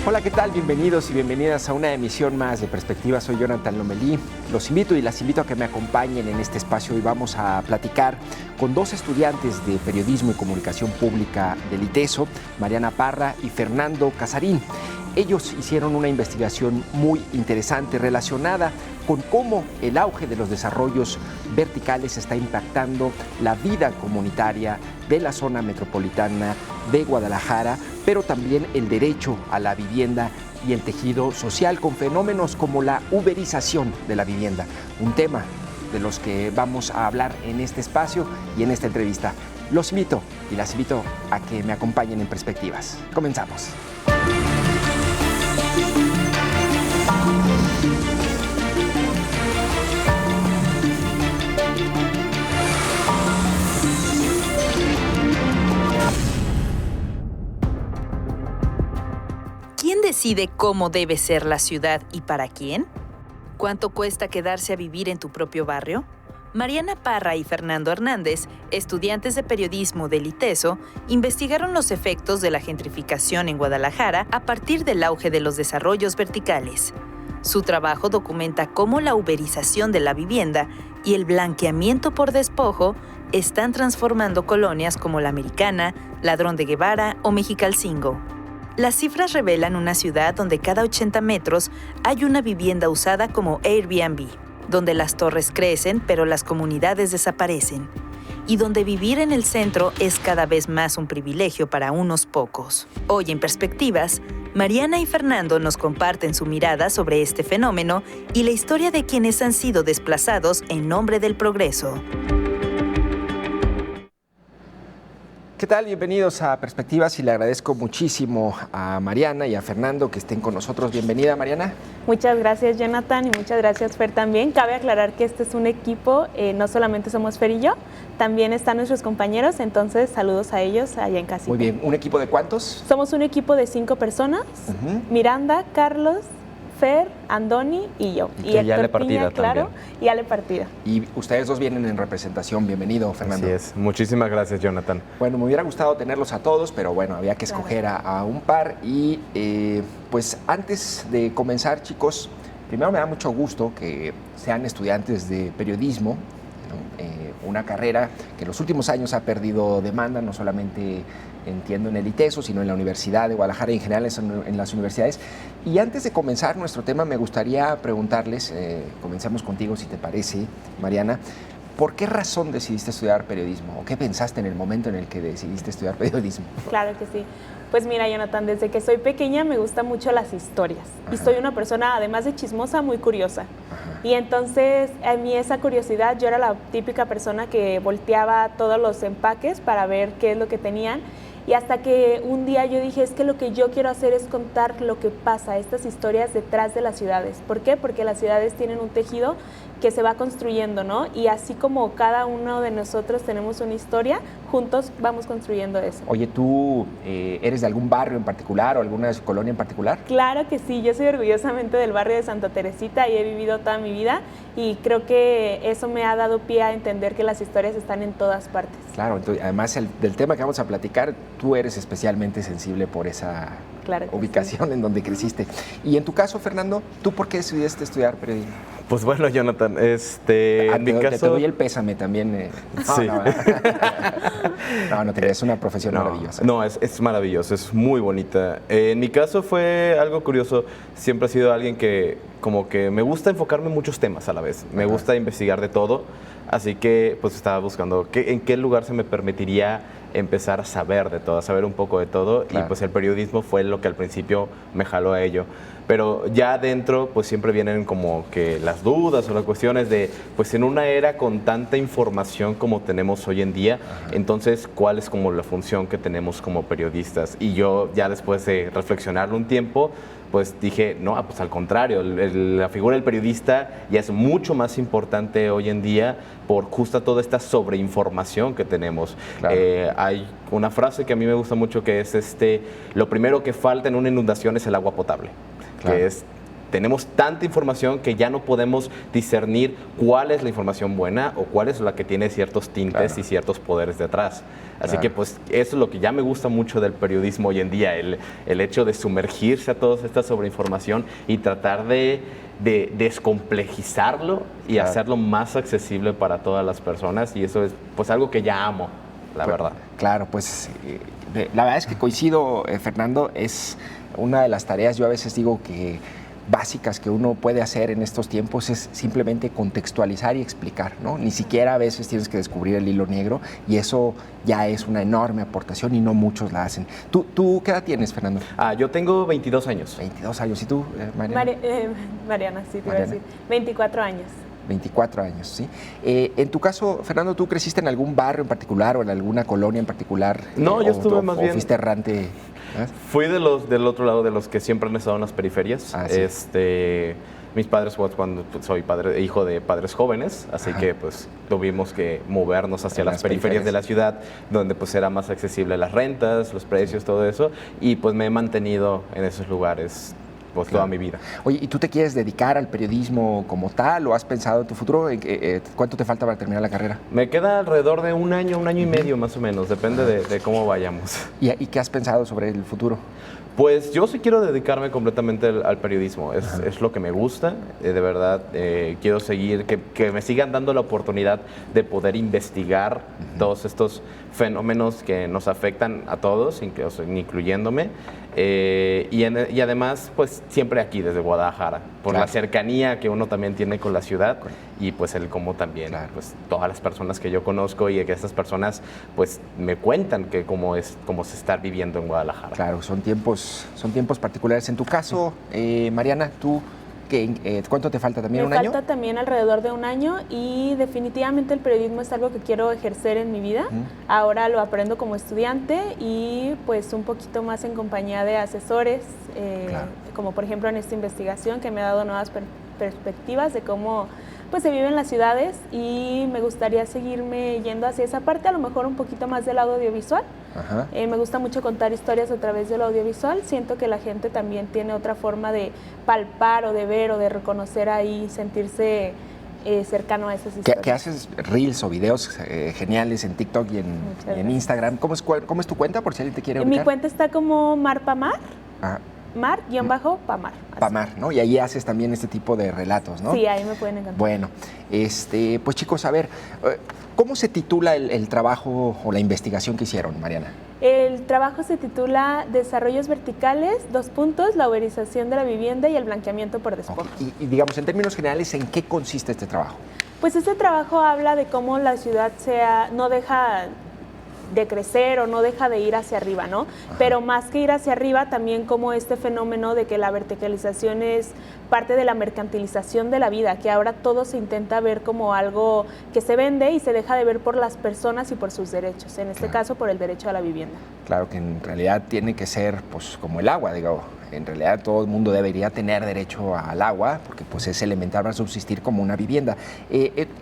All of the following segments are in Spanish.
Hola, ¿qué tal? Bienvenidos y bienvenidas a una emisión más de Perspectiva. Soy Jonathan Lomelí. Los invito y las invito a que me acompañen en este espacio. Hoy vamos a platicar con dos estudiantes de Periodismo y Comunicación Pública del ITESO, Mariana Parra y Fernando Casarín. Ellos hicieron una investigación muy interesante relacionada con cómo el auge de los desarrollos verticales está impactando la vida comunitaria de la zona metropolitana de Guadalajara, pero también el derecho a la vivienda y el tejido social con fenómenos como la uberización de la vivienda, un tema de los que vamos a hablar en este espacio y en esta entrevista. Los invito y las invito a que me acompañen en Perspectivas. Comenzamos. ¿Quién decide cómo debe ser la ciudad y para quién? ¿Cuánto cuesta quedarse a vivir en tu propio barrio? Mariana Parra y Fernando Hernández, estudiantes de periodismo del ITESO, investigaron los efectos de la gentrificación en Guadalajara a partir del auge de los desarrollos verticales. Su trabajo documenta cómo la uberización de la vivienda y el blanqueamiento por despojo están transformando colonias como La Americana, Ladrón de Guevara o Mexicalcingo. Las cifras revelan una ciudad donde cada 80 metros hay una vivienda usada como Airbnb, donde las torres crecen pero las comunidades desaparecen, y donde vivir en el centro es cada vez más un privilegio para unos pocos. Hoy en Perspectivas, Mariana y Fernando nos comparten su mirada sobre este fenómeno y la historia de quienes han sido desplazados en nombre del progreso. ¿Qué tal? Bienvenidos a Perspectivas y le agradezco muchísimo a Mariana y a Fernando que estén con nosotros. Bienvenida, Mariana. Muchas gracias, Jonathan, y muchas gracias, Fer, también. Cabe aclarar que este es un equipo, no solamente somos Fer y yo, también están nuestros compañeros, entonces saludos a ellos allá en casita. Muy bien, ¿un equipo de cuántos? Somos un equipo de 5 personas, Miranda, Carlos, Fer, Andoni y yo. Y Ale Partida claro, y Ale Partida. Y ustedes dos vienen en representación. Bienvenido, Fernando. Así es. Muchísimas gracias, Jonathan. Bueno, me hubiera gustado tenerlos a todos, pero bueno, había que escoger a un par. Y pues antes de comenzar, chicos, primero me da mucho gusto que sean estudiantes de periodismo, ¿no? Una carrera que en los últimos años ha perdido demanda, no solamente entiendo en el ITESO, sino en la Universidad de Guadalajara y en general en las universidades. Y antes de comenzar nuestro tema, me gustaría preguntarles, comencemos contigo si te parece, Mariana, ¿por qué razón decidiste estudiar periodismo? ¿O qué pensaste en el momento en el que decidiste estudiar periodismo? Claro que sí. Pues mira, Jonathan, desde que soy pequeña me gustan mucho las historias. Ajá. Y soy una persona, además de chismosa, muy curiosa. Ajá. Y entonces, a mí esa curiosidad, yo era la típica persona que volteaba todos los empaques para ver qué es lo que tenían. Y hasta que un día yo dije, es que lo que yo quiero hacer es contar lo que pasa, estas historias detrás de las ciudades. ¿Por qué? Porque las ciudades tienen un tejido que se va construyendo, ¿no? Y así como cada uno de nosotros tenemos una historia, juntos vamos construyendo eso. Oye, ¿tú eres de algún barrio en particular o alguna colonia en particular? Claro que sí, yo soy orgullosamente del barrio de Santa Teresita y he vivido toda mi vida y creo que eso me ha dado pie a entender que las historias están en todas partes. Claro, entonces, además del tema que vamos a platicar, tú eres especialmente sensible por esa ubicación en donde creciste. Y en tu caso, Fernando, ¿tú por qué decidiste estudiar periodismo? Pues bueno, Jonathan, en mi caso... Te doy el pésame también. Sí. No, es una profesión maravillosa. No, es maravilloso, es muy bonita. En mi caso fue algo curioso. Siempre he sido alguien que como que me gusta enfocarme en muchos temas a la vez. Me gusta investigar de todo. Así que pues estaba buscando en qué lugar se me permitiría empezar a saber de todo, a saber un poco de todo. Claro. Y pues el periodismo fue lo que al principio me jaló a ello. Pero ya adentro pues siempre vienen como que las dudas o las cuestiones de pues en una era con tanta información como tenemos hoy en día, entonces cuál es como la función que tenemos como periodistas. Y yo ya después de reflexionarlo un tiempo pues dije, no, pues al contrario, la figura del periodista ya es mucho más importante hoy en día por justo toda esta sobreinformación que tenemos. Claro. Hay una frase que a mí me gusta mucho que es lo primero que falta en una inundación es el agua potable, claro. Que es tenemos tanta información que ya no podemos discernir cuál es la información buena o cuál es la que tiene ciertos tintes y ciertos poderes detrás. Así que pues eso es lo que ya me gusta mucho del periodismo hoy en día, el hecho de sumergirse a toda esta sobreinformación y tratar de descomplejizarlo y hacerlo más accesible para todas las personas, y eso es pues algo que ya amo, la verdad. Claro, pues la verdad es que coincido, Fernando, es una de las tareas, yo a veces digo que básicas que uno puede hacer en estos tiempos es simplemente contextualizar y explicar, ¿no? Ni siquiera a veces tienes que descubrir el hilo negro, y eso ya es una enorme aportación y no muchos la hacen. ¿Tú qué edad tienes, Fernando? Yo tengo 22 años. 22 años. ¿Y tú, Mariana? Mariana, sí, te iba a decir. 24 años. 24 años, ¿sí? En tu caso, Fernando, ¿tú creciste en algún barrio en particular o en alguna colonia en particular? No, yo estuve más bien... ¿O fuiste errante? Fui del otro lado, de los que siempre han estado en las periferias. Sí. Mis padres, pues, cuando soy hijo de padres jóvenes, así que pues tuvimos que movernos hacia las periferias de la ciudad, donde pues era más accesible las rentas, los precios, todo eso, y pues me he mantenido en esos lugares pues toda mi vida. Oye, ¿y tú te quieres dedicar al periodismo como tal o has pensado en tu futuro? ¿Cuánto te falta para terminar la carrera? Me queda alrededor de un año y medio más o menos, depende de cómo vayamos. ¿Y qué has pensado sobre el futuro? Pues yo sí quiero dedicarme completamente al periodismo, es lo que me gusta, de verdad, quiero seguir, que me sigan dando la oportunidad de poder investigar todos estos fenómenos que nos afectan a todos, incluyéndome, y además, pues siempre aquí desde Guadalajara, por la cercanía que uno también tiene con la ciudad y pues el cómo también, pues todas las personas que yo conozco y que estas personas pues me cuentan que cómo se está viviendo en Guadalajara. Claro, son tiempos particulares. En tu caso, Mariana, ¿tú cuánto te falta también? ¿Un año? Me falta también alrededor de un año, y definitivamente el periodismo es algo que quiero ejercer en mi vida. Ahora lo aprendo como estudiante y pues un poquito más en compañía de asesores, como por ejemplo en esta investigación que me ha dado nuevas perspectivas de cómo pues se vive en las ciudades, y me gustaría seguirme yendo hacia esa parte, a lo mejor un poquito más del lado audiovisual. Me gusta mucho contar historias a través del audiovisual. Siento que la gente también tiene otra forma de palpar o de ver o de reconocer ahí, sentirse cercano a esas historias. ¿Qué haces? Reels o videos geniales en TikTok y en Instagram. ¿Cómo es tu cuenta, por si alguien te quiere ubicar? Mi cuenta está como Marpamar. Mar-Pamar. Pamar, ¿no? Y ahí haces también este tipo de relatos, ¿no? Sí, ahí me pueden encontrar. Bueno, pues chicos, a ver, ¿cómo se titula el trabajo o la investigación que hicieron, Mariana? El trabajo se titula Desarrollos verticales, la uberización de la vivienda y el blanqueamiento por despojo. Y digamos, en términos generales, ¿en qué consiste este trabajo? Pues este trabajo habla de cómo la ciudad no deja de crecer o no deja de ir hacia arriba, ¿no? Pero más que ir hacia arriba, también como este fenómeno de que la verticalización es parte de la mercantilización de la vida, que ahora todo se intenta ver como algo que se vende y se deja de ver por las personas y por sus derechos, en este caso por el derecho a la vivienda. Claro, que en realidad tiene que ser pues como el agua, digo. En realidad todo el mundo debería tener derecho al agua porque pues es elemental para subsistir como una vivienda.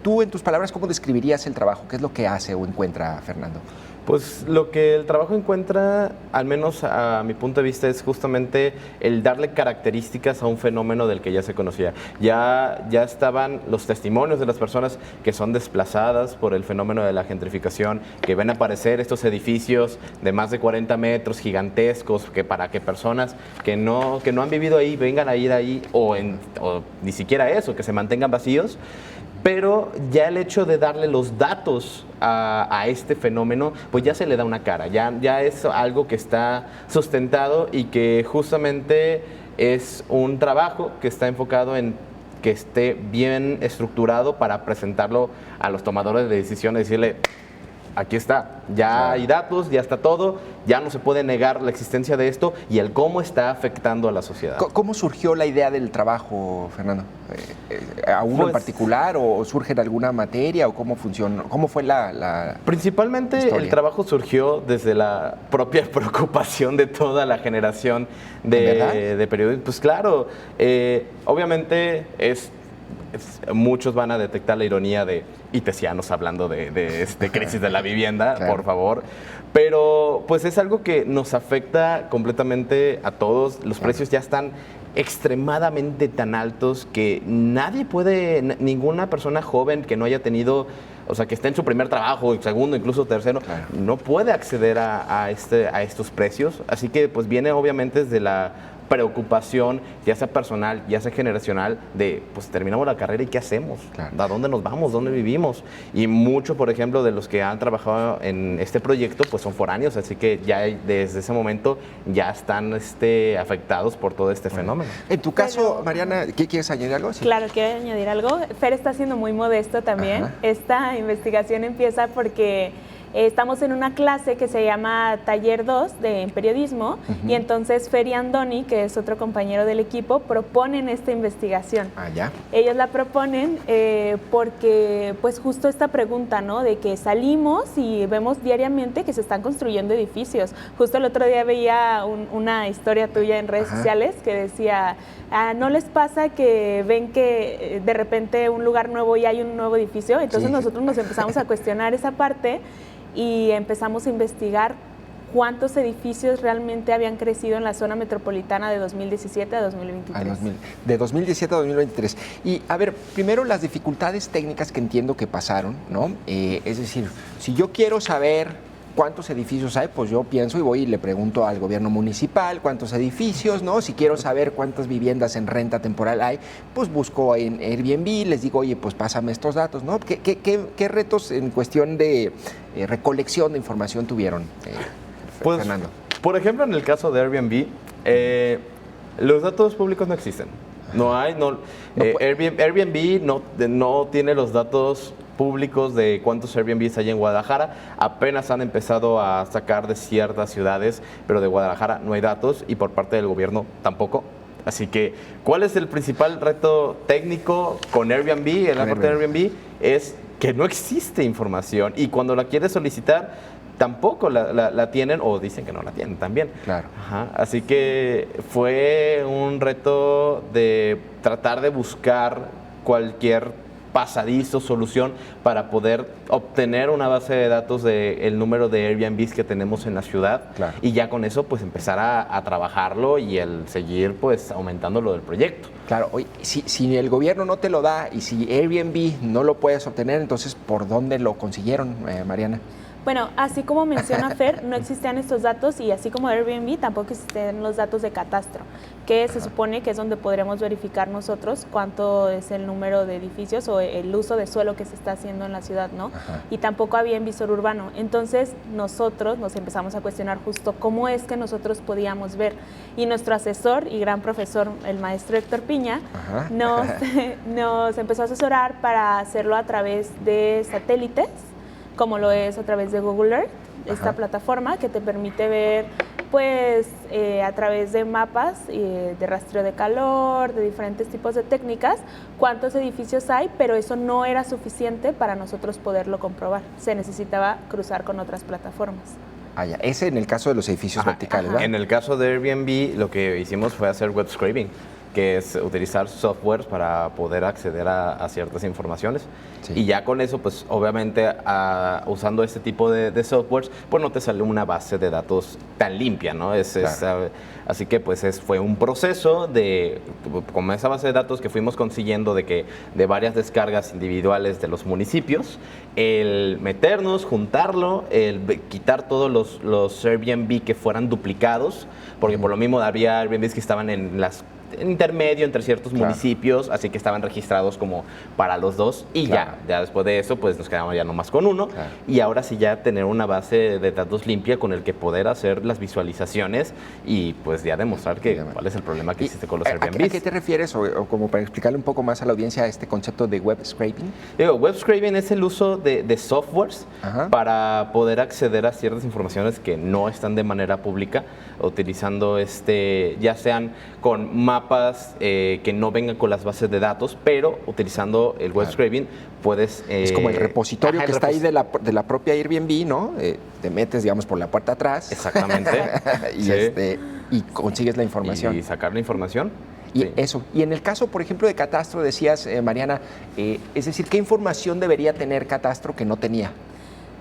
Tú, en tus palabras, ¿cómo describirías el trabajo? ¿Qué es lo que hace o encuentra Fernando? Pues lo que el trabajo encuentra, al menos a mi punto de vista, es justamente el darle características a un fenómeno del que ya se conocía. Ya estaban los testimonios de las personas que son desplazadas por el fenómeno de la gentrificación, que ven aparecer estos edificios de más de 40 metros gigantescos, que para que personas que no han vivido ahí vengan a ir ahí, o ni siquiera eso, que se mantengan vacíos. Pero ya el hecho de darle los datos a este fenómeno, pues ya se le da una cara, ya es algo que está sustentado y que justamente es un trabajo que está enfocado en que esté bien estructurado para presentarlo a los tomadores de decisiones, decirle, aquí está, ya hay datos, ya está todo, ya no se puede negar la existencia de esto y el cómo está afectando a la sociedad. ¿Cómo surgió la idea del trabajo, Fernando? ¿A uno en particular o surge en alguna materia o cómo funcionó? ¿Cómo fue la Principalmente historia? El trabajo surgió desde la propia preocupación de toda la generación de periodistas. Pues claro, obviamente es muchos van a detectar la ironía de itesianos hablando de crisis de la vivienda, claro. por favor. Pero pues es algo que nos afecta completamente a todos. Los precios ya están extremadamente tan altos que nadie puede, ninguna persona joven que no haya tenido, o sea, que esté en su primer trabajo, segundo, incluso tercero, claro, no puede acceder a estos precios. Así que pues viene obviamente desde la preocupación, ya sea personal, ya sea generacional, de pues terminamos la carrera y ¿qué hacemos? Claro. ¿A dónde nos vamos? ¿Dónde vivimos? Y mucho, por ejemplo, de los que han trabajado en este proyecto, pues son foráneos, así que ya desde ese momento ya están afectados por todo este fenómeno. En tu caso, Mariana, ¿qué quieres añadir algo? Sí. Claro, quiero añadir algo. Fer está siendo muy modesto también. Ajá. Esta investigación empieza porque estamos en una clase que se llama Taller 2 de Periodismo, y entonces Fer y Andoni, que es otro compañero del equipo, proponen esta investigación. Ah, ya. Ellos la proponen porque pues justo esta pregunta, ¿no? De que salimos y vemos diariamente que se están construyendo edificios. Justo el otro día veía una historia tuya en redes sociales que decía, ¿no les pasa que ven que de repente un lugar nuevo y hay un nuevo edificio? Entonces nosotros nos empezamos a cuestionar esa parte y empezamos a investigar cuántos edificios realmente habían crecido en la zona metropolitana de 2017 a 2023. De 2017 a 2023. Y a ver, primero las dificultades técnicas que entiendo que pasaron, ¿no? Es decir, si yo quiero saber cuántos edificios hay, pues yo pienso y voy y le pregunto al gobierno municipal cuántos edificios, ¿no? Si quiero saber cuántas viviendas en renta temporal hay, pues busco en Airbnb, les digo, oye, pues pásame estos datos, ¿no? ¿Qué retos en cuestión de recolección de información tuvieron, pues, Fernando? Por ejemplo, en el caso de Airbnb, los datos públicos no existen. No hay, Airbnb no tiene los datos públicos de cuántos Airbnbs hay en Guadalajara. Apenas han empezado a sacar de ciertas ciudades, pero de Guadalajara no hay datos y por parte del gobierno tampoco. Así que, ¿cuál es el principal reto técnico con Airbnb? En la parte de Airbnb es que no existe información y cuando la quieres solicitar tampoco la tienen o dicen que no la tienen también. Claro. Ajá. Así que fue un reto de tratar de buscar cualquier pasadizo, solución para poder obtener una base de datos del número de Airbnbs que tenemos en la ciudad, claro, y ya con eso pues empezar a trabajarlo y el seguir pues aumentando lo del proyecto. Claro, oye, si el gobierno no te lo da y si Airbnb no lo puedes obtener, entonces ¿por dónde lo consiguieron, Mariana? Bueno, así como menciona Fer, no existían estos datos y así como Airbnb tampoco existen los datos de catastro, que se supone que es donde podremos verificar nosotros cuánto es el número de edificios o el uso de suelo que se está haciendo en la ciudad, ¿no? Y tampoco había en visor urbano. Entonces nosotros nos empezamos a cuestionar justo cómo es que nosotros podíamos ver. Y nuestro asesor y gran profesor, el maestro Héctor Piña, nos empezó a asesorar para hacerlo a través de satélites, como lo es a través de Google Earth, esta plataforma que te permite ver pues a través de mapas de rastreo de calor, de diferentes tipos de técnicas, cuántos edificios hay, pero eso no era suficiente para nosotros poderlo comprobar. Se necesitaba cruzar con otras plataformas. Ah, ya. Ese en el caso de los edificios verticales, ¿verdad? En el caso de Airbnb, lo que hicimos fue hacer web scraping, que es utilizar softwares para poder acceder a ciertas informaciones. Sí. Y ya con eso, pues obviamente usando este tipo de softwares, pues no te sale una base de datos tan limpia, ¿no? Claro. Así que pues fue un proceso con esa base de datos que fuimos consiguiendo de varias descargas individuales de los municipios, el meternos, juntarlo, el quitar todos los Airbnb que fueran duplicados, porque por lo mismo había Airbnbs que estaban en intermedio entre ciertos municipios, así que estaban registrados como para los dos y ya después de eso pues nos quedamos ya nomás con uno y ahora sí ya tener una base de datos limpia con el que poder hacer las visualizaciones y pues ya demostrar cuál es el problema que existe con los Airbnb. ¿A qué te refieres o como para explicarle un poco más a la audiencia este concepto de web scraping? Web scraping es el uso de softwares para poder acceder a ciertas informaciones que no están de manera pública, utilizando ya sean con mapas que no vengan con las bases de datos, pero utilizando el web scraping puedes... es como el repositorio que está ahí de la propia Airbnb, ¿no? Te metes, digamos, por la puerta atrás. Exactamente. y consigues la información. Y sacar la información. Y Sí. eso. Y en el caso, por ejemplo, de Catastro, decías, Mariana, es decir, ¿qué información debería tener Catastro que no tenía?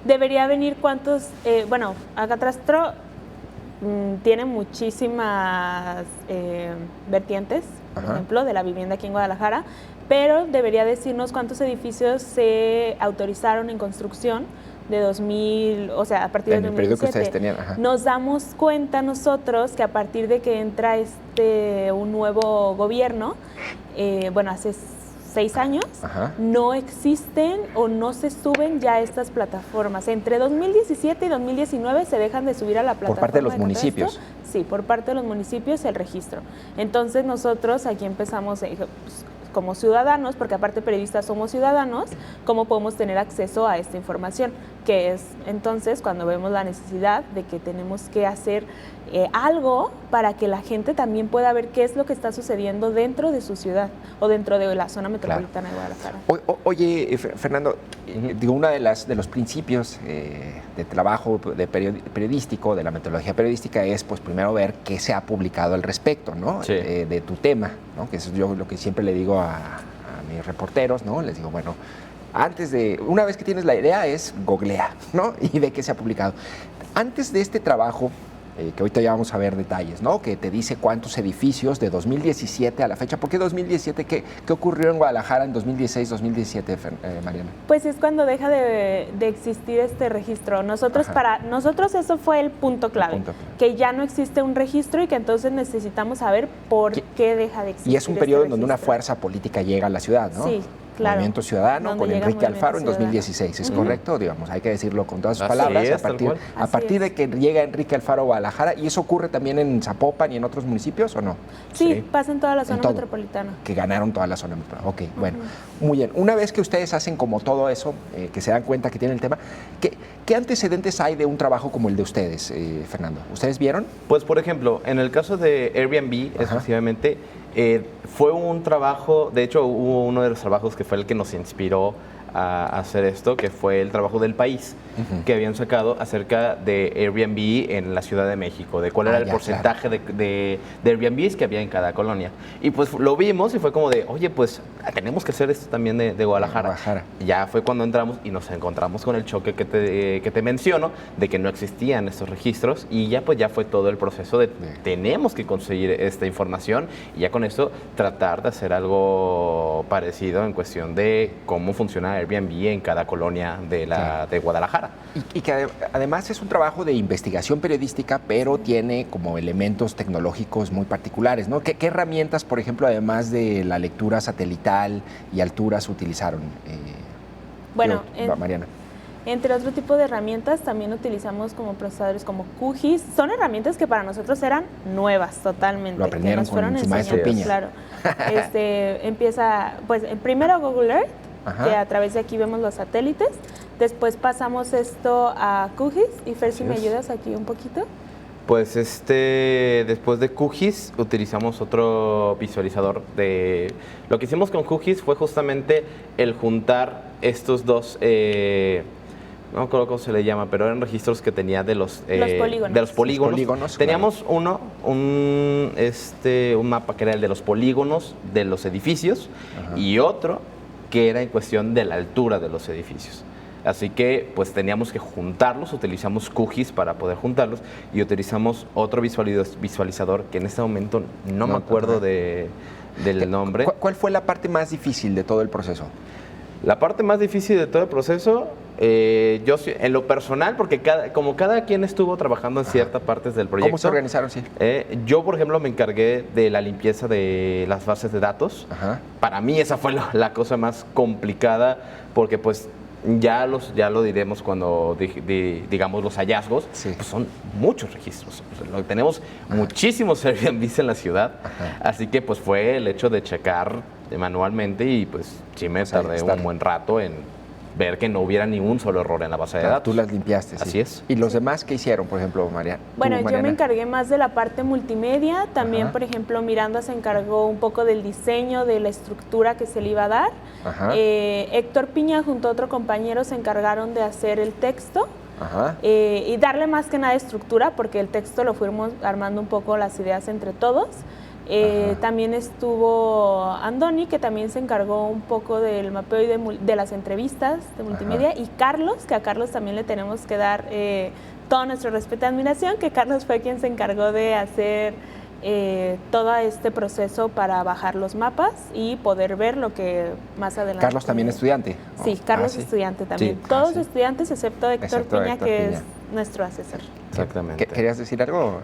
Debería venir cuántos, bueno, a Catastro tiene muchísimas vertientes, por Ajá. ejemplo, de la vivienda aquí en Guadalajara, pero debería decirnos cuántos edificios se autorizaron en construcción de 2000, o sea, a partir En de el periodo que 2017. ustedes tenían. Ajá. Nos damos cuenta nosotros que a partir de que entra un nuevo gobierno, bueno, hace 6 años, Ajá. no existen o no se suben ya estas plataformas. Entre 2017 y 2019 se dejan de subir a la plataforma. Por parte de los Catastro. municipios. Sí, por parte de los municipios el registro. Entonces nosotros aquí empezamos pues, como ciudadanos, porque aparte periodistas somos ciudadanos, ¿cómo podemos tener acceso a esta información? Que es entonces cuando vemos la necesidad de que tenemos que hacer algo para que la gente también pueda ver qué es lo que está sucediendo dentro de su ciudad o dentro de la zona metropolitana de Guadalajara. Oye, Fernando, digo, uno de los principios de trabajo periodístico, de la metodología periodística, es pues primero ver qué se ha publicado al respecto, ¿no? Sí. De tu tema, ¿no? Que eso es yo lo que siempre le digo a mis reporteros, ¿no? Les digo, bueno, una vez que tienes la idea, es googlea, ¿no? Y ve qué se ha publicado. Antes de este trabajo, que ahorita ya vamos a ver detalles, ¿no? Que te dice cuántos edificios de 2017 a la fecha. ¿Por qué 2017? ¿Qué ocurrió en Guadalajara en 2016, 2017, Mariana? Pues es cuando deja de existir este registro. Para nosotros eso fue el punto clave, que ya no existe un registro y que entonces necesitamos saber por qué deja de existir. Y es un periodo en donde una registro. fuerza política llega a la ciudad, ¿no? Sí. Claro, Movimiento Ciudadano donde con llega Enrique el Movimiento Alfaro en 2016, ¿es correcto? Digamos, hay que decirlo con todas sus Así palabras. es, tal cual. A partir de que llega Enrique Alfaro a Guadalajara, ¿y eso ocurre también en Zapopan y en otros municipios o no? Sí, pasa en toda la zona todo. metropolitana. Que ganaron toda la zona metropolitana. Ok, bueno, muy bien. Una vez que ustedes hacen como todo eso, que se dan cuenta que tienen el tema, ¿qué antecedentes hay de un trabajo como el de ustedes, Fernando? ¿Ustedes vieron? Pues, por ejemplo, en el caso de Airbnb, exclusivamente, fue un trabajo, de hecho, hubo uno de los trabajos que fue el que nos inspiró a hacer esto, que fue el trabajo del país, que habían sacado acerca de Airbnb en la Ciudad de México, de cuál era el porcentaje de Airbnbs que había en cada colonia. Y pues lo vimos y fue como de, oye, pues tenemos que hacer esto también de Guadalajara. Ya fue cuando entramos y nos encontramos con el choque que te menciono, de que no existían estos registros, y ya pues ya fue todo el proceso de tenemos que conseguir esta información y ya con esto tratar de hacer algo parecido en cuestión de cómo funciona Airbnb en cada colonia de Guadalajara. Y que además es un trabajo de investigación periodística, pero tiene como elementos tecnológicos muy particulares, ¿no? ¿Qué herramientas, por ejemplo, además de la lectura satelital y alturas, utilizaron? Bueno, Mariana. Entre otro tipo de herramientas, también utilizamos como procesadores como QGIS. Son herramientas que para nosotros eran nuevas totalmente. Lo aprendieron que nos fueron con su maestro Piña. Claro. Empieza, pues, primero Google Earth, Ajá. que a través de aquí vemos los satélites. Después pasamos esto a QGIS. Y Fer, si me ayudas aquí un poquito. Pues después de QGIS utilizamos otro visualizador. Lo que hicimos con QGIS fue justamente el juntar estos dos, no me acuerdo cómo se le llama, pero eran registros que tenía de los polígonos. Los polígonos, Teníamos un mapa que era el de los polígonos de los edificios. Ajá. Y otro que era en cuestión de la altura de los edificios. Así que pues teníamos que juntarlos, utilizamos QGIS para poder juntarlos y utilizamos otro visualizador que en este momento no me acuerdo del nombre. ¿Cuál fue la parte más difícil de todo el proceso? La parte más difícil de todo el proceso, yo en lo personal, porque cada quien estuvo trabajando en ciertas partes del proyecto. ¿Cómo se organizaron? Sí. Yo, por ejemplo, me encargué de la limpieza de las bases de datos. Ajá. Para mí esa fue la cosa más complicada, porque pues ya lo diremos cuando digamos los hallazgos, pues son muchos registros. Tenemos muchísimos Airbnbs en la ciudad, así que pues fue el hecho de checar manualmente y pues sí me tardé un buen rato en ver que no hubiera ni un solo error en la base de datos. Tú las limpiaste, Así es. ¿Y los demás qué hicieron, por ejemplo, Mariana? Bueno, yo me encargué más de la parte multimedia. También, por ejemplo, Miranda se encargó un poco del diseño, de la estructura que se le iba a dar. Héctor Piña junto a otro compañero se encargaron de hacer el texto. Y darle más que nada estructura, porque el texto lo fuimos armando un poco las ideas entre todos. También estuvo Andoni, que también se encargó un poco del mapeo y de las entrevistas de multimedia, y Carlos, que a Carlos también le tenemos que dar todo nuestro respeto y admiración, que Carlos fue quien se encargó de hacer todo este proceso para bajar los mapas y poder ver lo que más adelante... ¿Carlos también estudiante? Sí, Carlos estudiante también. Sí. Todos estudiantes excepto Héctor Piña, que es nuestro asesor. Exactamente. ¿Querías decir algo?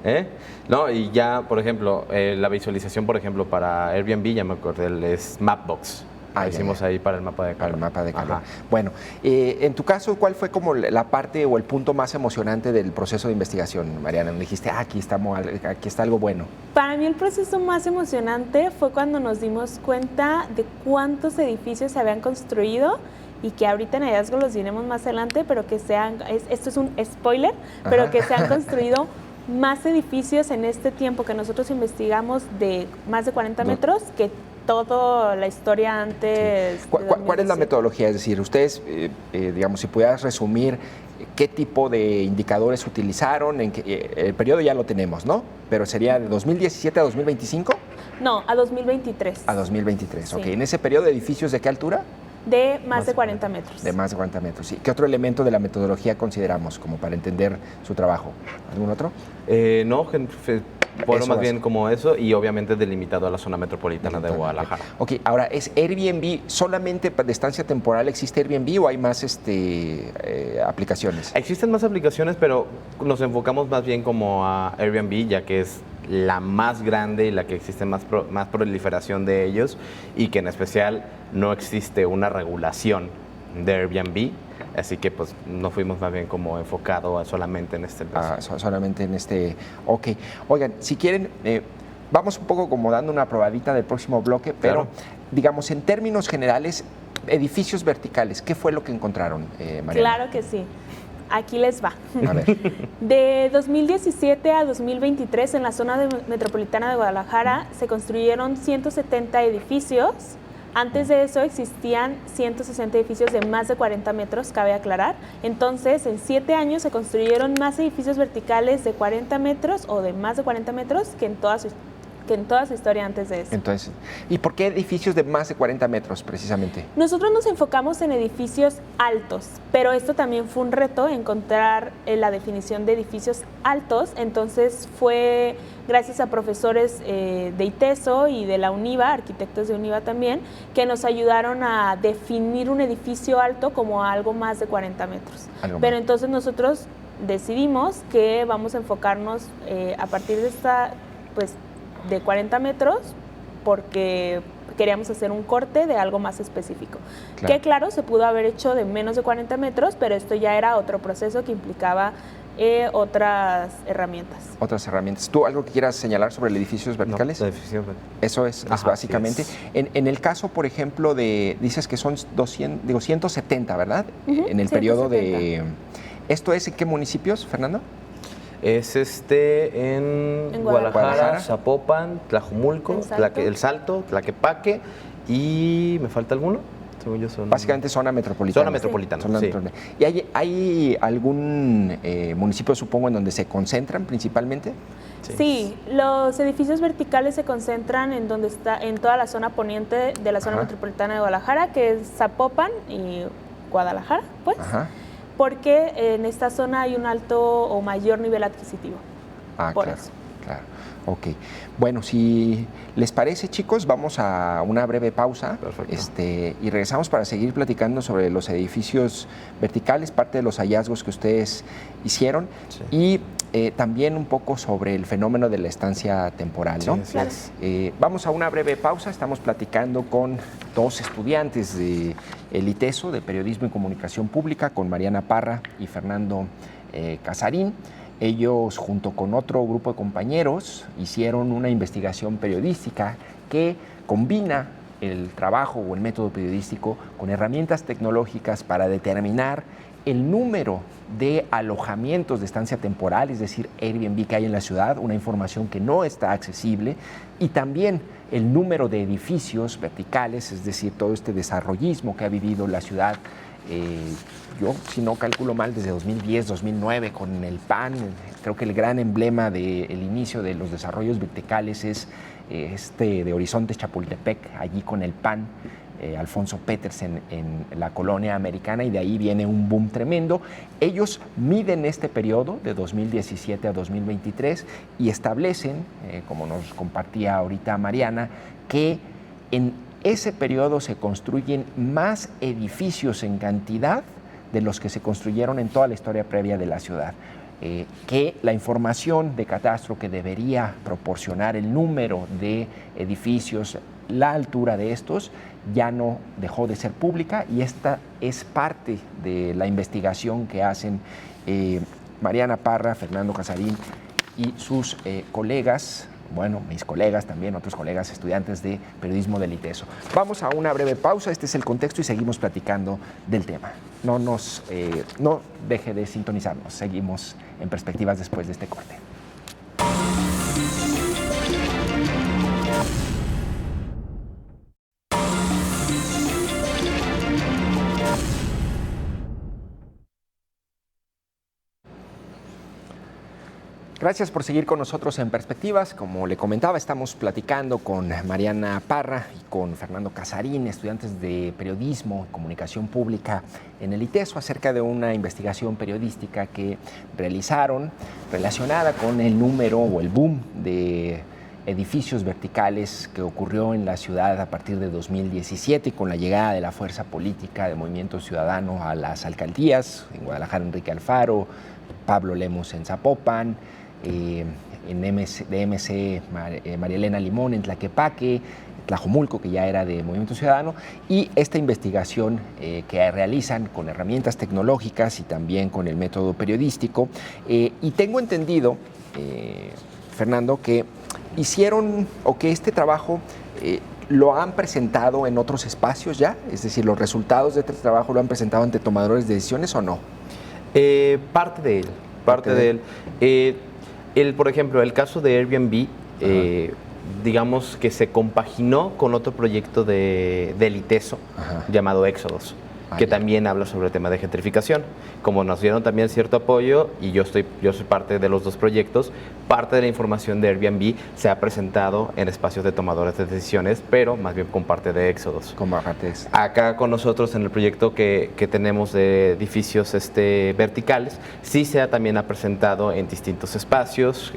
No, y ya, por ejemplo, la visualización, por ejemplo, para Airbnb, ya me acordé, es Mapbox. Hicimos ahí para el mapa de calor. Para el mapa de calor. Bueno, en tu caso, ¿cuál fue como la parte o el punto más emocionante del proceso de investigación, Mariana? Donde dijiste, aquí está algo bueno. Para mí el proceso más emocionante fue cuando nos dimos cuenta de cuántos edificios se habían construido y que ahorita en hallazgo los diremos más adelante, pero que esto es un spoiler, pero que se han construido más edificios en este tiempo que nosotros investigamos de más de 40 metros que toda la historia antes. Sí. ¿Cuál es la metodología? Es decir, ustedes, digamos, si pudieras resumir qué tipo de indicadores utilizaron, el periodo ya lo tenemos, ¿no? Pero sería de 2017 a 2025. No, a 2023. A 2023, sí. Ok. ¿En ese periodo de edificios de qué altura? De más de 40 metros. De más de 40 metros, sí. ¿Qué otro elemento de la metodología consideramos como para entender su trabajo? ¿Algún otro? No, bueno, más bien como eso y obviamente delimitado a la zona metropolitana de Guadalajara. Ok, ahora, ¿es Airbnb solamente de estancia temporal? ¿Existe Airbnb o hay más aplicaciones? Existen más aplicaciones, pero nos enfocamos más bien como a Airbnb, ya que es la más grande y la que existe más proliferación de ellos y que en especial no existe una regulación de Airbnb. Así que pues no fuimos más bien como enfocado solamente en este proceso. Solamente en este. Ok. Oigan, si quieren, vamos un poco como dando una probadita del próximo bloque, pero digamos en términos generales, edificios verticales, ¿qué fue lo que encontraron, Mariana? Claro que sí. Aquí les va. A ver. De 2017 a 2023 en la zona metropolitana de Guadalajara se construyeron 170 edificios. Antes de eso existían 160 edificios de más de 40 metros, cabe aclarar. Entonces, en 7 años se construyeron más edificios verticales de 40 metros o de más de 40 metros que en toda su historia antes de eso. Entonces, ¿y por qué edificios de más de 40 metros precisamente? Nosotros nos enfocamos en edificios altos, pero esto también fue un reto encontrar la definición de edificios altos. Entonces fue gracias a profesores de ITESO y de la UNIVA, arquitectos de UNIVA también, que nos ayudaron a definir un edificio alto como algo más de 40 metros. Pero entonces nosotros decidimos que vamos a enfocarnos a partir de esta, pues, de 40 metros porque queríamos hacer un corte de algo más específico. Claro. Que claro, se pudo haber hecho de menos de 40 metros, pero esto ya era otro proceso que implicaba otras herramientas. Otras herramientas. ¿Tú algo que quieras señalar sobre los edificios verticales? No, edificios verticales. Eso es básicamente. Sí es. En el caso, por ejemplo, dices que son 170, ¿verdad? En el periodo de... ¿Esto es en qué municipios, Fernando? Es en Guadalajara, Zapopan, Tlajumulco, El Salto, Tlaquepaque y ¿me falta alguno? Según yo son... Básicamente zona metropolitana. Zona metropolitana, sí. ¿Y hay algún municipio, supongo, en donde se concentran principalmente? Sí, los edificios verticales se concentran en donde está, en toda la zona poniente de la zona metropolitana de Guadalajara, que es Zapopan y Guadalajara, pues. Porque en esta zona hay un alto o mayor nivel adquisitivo. Claro. Ok. Bueno, si les parece, chicos, vamos a una breve pausa. Perfecto. Y regresamos para seguir platicando sobre los edificios verticales, parte de los hallazgos que ustedes hicieron y también un poco sobre el fenómeno de la estancia temporal, ¿no? Sí, claro. Vamos a una breve pausa. Estamos platicando con 2 estudiantes de el ITESO, de Periodismo y Comunicación Pública, con Mariana Parra y Fernando Casarín. Ellos, junto con otro grupo de compañeros, hicieron una investigación periodística que combina el trabajo o el método periodístico con herramientas tecnológicas para determinar el número de alojamientos de estancia temporal, es decir, Airbnb que hay en la ciudad, una información que no está accesible, y también el número de edificios verticales, es decir, todo este desarrollismo que ha vivido la ciudad Yo, si no calculo mal, desde 2010, 2009, con el PAN, creo que el gran emblema del inicio de los desarrollos verticales es de Horizontes Chapultepec, allí con el PAN, Alfonso Peters en la colonia americana, y de ahí viene un boom tremendo. Ellos miden este periodo de 2017 a 2023 y establecen, como nos compartía ahorita Mariana, que en ese periodo se construyen más edificios en cantidad de los que se construyeron en toda la historia previa de la ciudad. Que la información de catastro que debería proporcionar el número de edificios, la altura de estos, ya no dejó de ser pública, y esta es parte de la investigación que hacen Mariana Parra, Fernando Casarín y sus colegas, bueno, mis colegas también, otros colegas estudiantes de periodismo del ITESO. Vamos a una breve pausa, este es el contexto y seguimos platicando del tema. No deje de sintonizarnos, seguimos en Perspectivas después de este corte. Gracias por seguir con nosotros en Perspectivas. Como le comentaba, estamos platicando con Mariana Parra y con Fernando Casarín, estudiantes de periodismo y comunicación pública en el ITESO, acerca de una investigación periodística que realizaron relacionada con el número o el boom de edificios verticales que ocurrió en la ciudad a partir de 2017 y con la llegada de la fuerza política de Movimiento Ciudadano a las alcaldías, en Guadalajara Enrique Alfaro, Pablo Lemus en Zapopan, en MC María Elena Limón en Tlaquepaque, Tlajomulco, que ya era de Movimiento Ciudadano, y esta investigación que realizan con herramientas tecnológicas y también con el método periodístico. Y tengo entendido, Fernando, que hicieron, o que este trabajo lo han presentado en otros espacios ya, es decir, los resultados de este trabajo lo han presentado ante tomadores de decisiones, ¿o no? Parte de él. Por ejemplo, el caso de Airbnb, digamos que se compaginó con otro proyecto del ITESO llamado Éxodos, que también habla sobre el tema de gentrificación. Como nos dieron también cierto apoyo, y yo soy parte de los dos proyectos, parte de la información de Airbnb se ha presentado en espacios de tomadores de decisiones, pero más bien con parte de Éxodos. Acá con nosotros en el proyecto que tenemos de edificios verticales, sí también ha presentado en distintos espacios.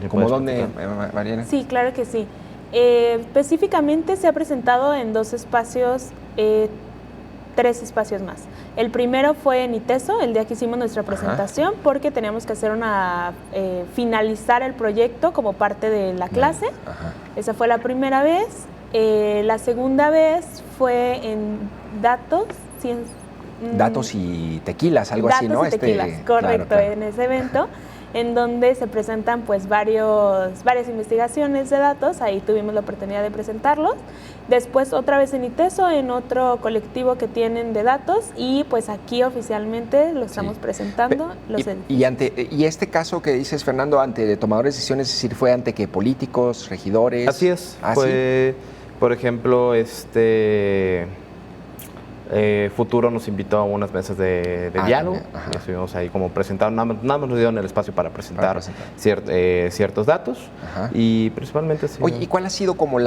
¿Cómo dónde, Mariana? Sí, claro que sí. Específicamente se ha presentado en dos espacios, 3 espacios más. El primero fue en ITESO, el día que hicimos nuestra presentación, porque teníamos que hacer finalizar el proyecto como parte de la clase. Esa fue la primera vez. La segunda vez fue en Datos y tequilas, algo así, ¿no? Datos y tequilas, correcto, claro. En ese evento, en donde se presentan pues varias investigaciones de datos. Ahí tuvimos la oportunidad de presentarlos. Después otra vez en ITESO, en otro colectivo que tienen de datos, y pues aquí oficialmente lo estamos presentando. Y este caso que dices, Fernando, ante tomadores de decisiones, es decir, ¿fue ante qué políticos, regidores? Así es. Fue, por ejemplo, Futuro nos invitó a unas mesas de diálogo. Estuvimos ahí como presentando, nada más nos dieron el espacio para presentar ciertos datos. Y principalmente... Oye, ¿y cuál ha sido como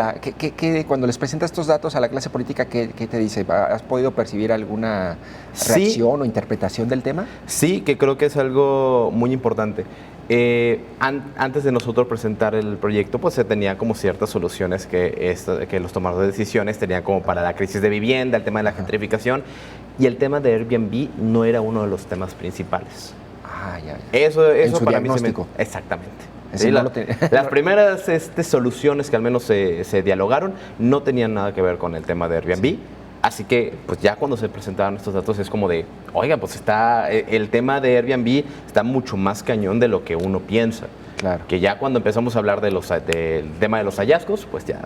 cuando les presentas estos datos a la clase política, qué te dice? ¿Has podido percibir alguna reacción o interpretación del tema? Sí, que creo que es algo muy importante. Antes de nosotros presentar el proyecto, pues se tenía como ciertas soluciones que los tomadores de decisiones tenían como para la crisis de vivienda, el tema de la gentrificación, y el tema de Airbnb no era uno de los temas principales. Eso para mí exactamente. Sí, las primeras soluciones que al menos se dialogaron no tenían nada que ver con el tema de Airbnb. Sí. Así que, pues ya cuando se presentaron estos datos es como de, oiga, pues el tema de Airbnb está mucho más cañón de lo que uno piensa. Claro. Que ya cuando empezamos a hablar del tema de los hallazgos, pues ya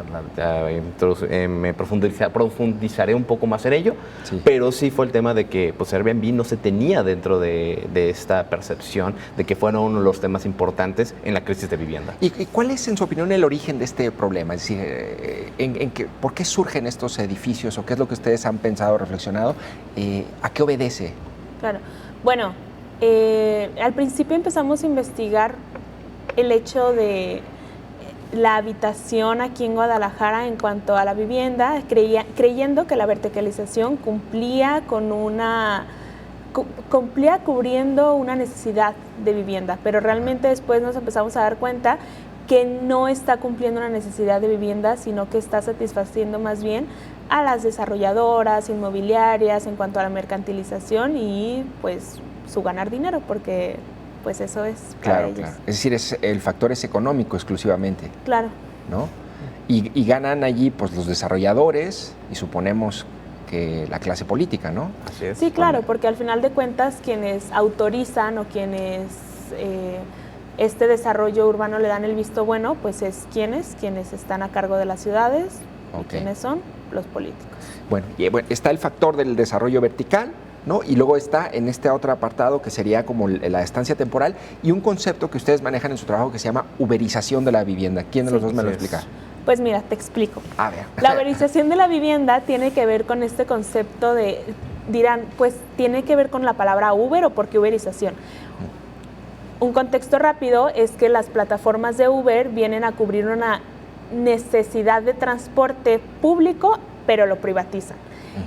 me profundizaré un poco más en ello, Sí. pero sí fue el tema de que pues Airbnb no se tenía dentro de esta percepción de que fueron uno de los temas importantes en la crisis de vivienda. ¿Y cuál es, en su opinión, el origen de este problema? Es decir, ¿por qué surgen estos edificios o qué es lo que ustedes han pensado, reflexionado? ¿A qué obedece? Claro. Bueno, al principio empezamos a investigar el hecho de la habitación aquí en Guadalajara en cuanto a la vivienda, creyendo que la verticalización cumplía cubriendo una necesidad de vivienda, pero realmente después nos empezamos a dar cuenta que no está cumpliendo una necesidad de vivienda, sino que está satisfaciendo más bien a las desarrolladoras inmobiliarias en cuanto a la mercantilización y pues su ganar dinero, porque pues eso es para ellos. Claro. Es decir, el factor es económico exclusivamente. Claro. ¿No? Y ganan allí pues los desarrolladores y suponemos que la clase política, ¿no? Así es. Sí, claro, porque al final de cuentas quienes autorizan o quienes este desarrollo urbano le dan el visto bueno, pues es quienes están a cargo de las ciudades, y quienes son los políticos. Bueno, está el factor del desarrollo vertical, ¿no? Y luego está en este otro apartado que sería como la estancia temporal y un concepto que ustedes manejan en su trabajo que se llama uberización de la vivienda. ¿Quién de los dos me lo explica? Pues mira, te explico. A ver. La uberización de la vivienda tiene que ver con este concepto de, dirán, pues tiene que ver con la palabra Uber o por qué uberización. Un contexto rápido es que las plataformas de Uber vienen a cubrir una necesidad de transporte público, pero lo privatizan.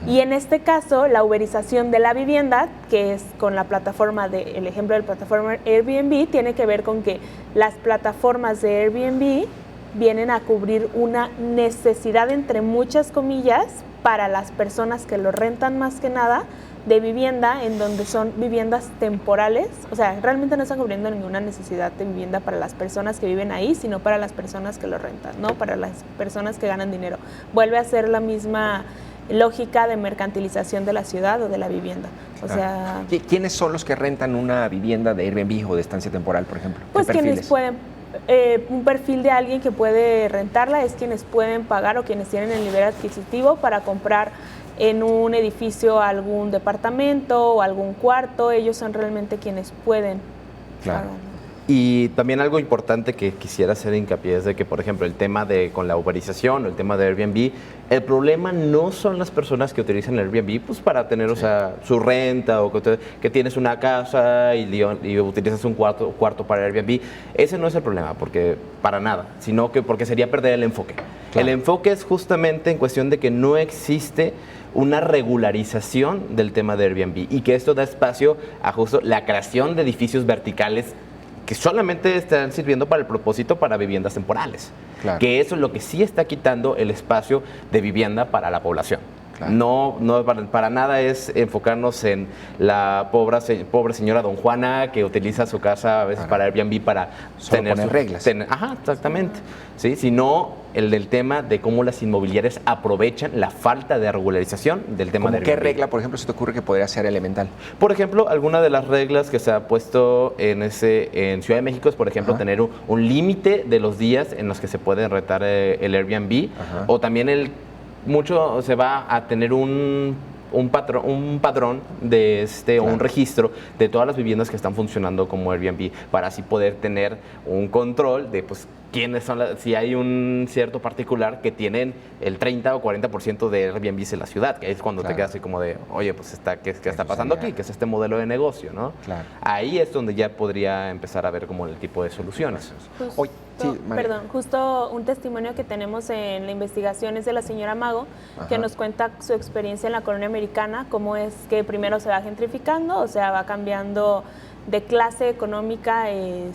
Y en este caso, la uberización de la vivienda, que es con la plataforma el ejemplo de la plataforma Airbnb, tiene que ver con que las plataformas de Airbnb vienen a cubrir una necesidad, entre muchas comillas, para las personas que lo rentan más que nada, de vivienda, en donde son viviendas temporales. O sea, realmente no están cubriendo ninguna necesidad de vivienda para las personas que viven ahí, sino para las personas que lo rentan, no para las personas que ganan dinero. Vuelve a ser la misma lógica de mercantilización de la ciudad o de la vivienda. O sea, ¿quiénes son los que rentan una vivienda de Airbnb o de estancia temporal, por ejemplo? Pues quienes pueden, un perfil de alguien que puede rentarla es quienes pueden pagar o quienes tienen el nivel adquisitivo para comprar en un edificio algún departamento o algún cuarto. Ellos son realmente quienes pueden pagar. Y también algo importante que quisiera hacer hincapié es de que, por ejemplo, el tema con la uberización o el tema de Airbnb, el problema no son las personas que utilizan Airbnb pues para tener o sea, su renta o que tienes una casa y utilizas un cuarto para Airbnb. Ese no es el problema, porque para nada, sino que porque sería perder el enfoque. Claro. El enfoque es justamente en cuestión de que no existe una regularización del tema de Airbnb y que esto da espacio a justo la creación de edificios verticales que solamente están sirviendo para el propósito para viviendas temporales. Claro. Que eso es lo que sí está quitando el espacio de vivienda para la población. Claro. No para nada es enfocarnos en la pobre señora Don Juana que utiliza su casa a veces para Airbnb para tener reglas. Exactamente. ¿Sí? Sino el del tema de cómo las inmobiliarias aprovechan la falta de regularización del tema de Airbnb. ¿Qué regla, por ejemplo, se te ocurre que podría ser elemental? Por ejemplo, alguna de las reglas que se ha puesto en Ciudad de México es, por ejemplo, tener un límite de los días en los que se puede rentar el Airbnb. O también mucho se va a tener un padrón de o un registro de todas las viviendas que están funcionando como Airbnb para así poder tener un control de pues quiénes son si hay un cierto particular que tienen el 30 o 40% de Airbnb en la ciudad, que es cuando te quedas así como de, oye, pues ¿qué está pasando aquí? ¿Qué es este modelo de negocio? ¿No? Claro. Ahí es donde ya podría empezar a ver como el tipo de soluciones. Justo un testimonio que tenemos en la investigación es de la señora Mago, que nos cuenta su experiencia en la colonia americana, cómo es que primero se va gentrificando, o sea, va cambiando de clase económica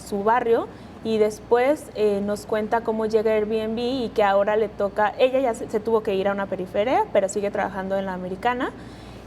su barrio, y después nos cuenta cómo llega Airbnb y que ahora le toca, ella ya se tuvo que ir a una periferia, pero sigue trabajando en la americana,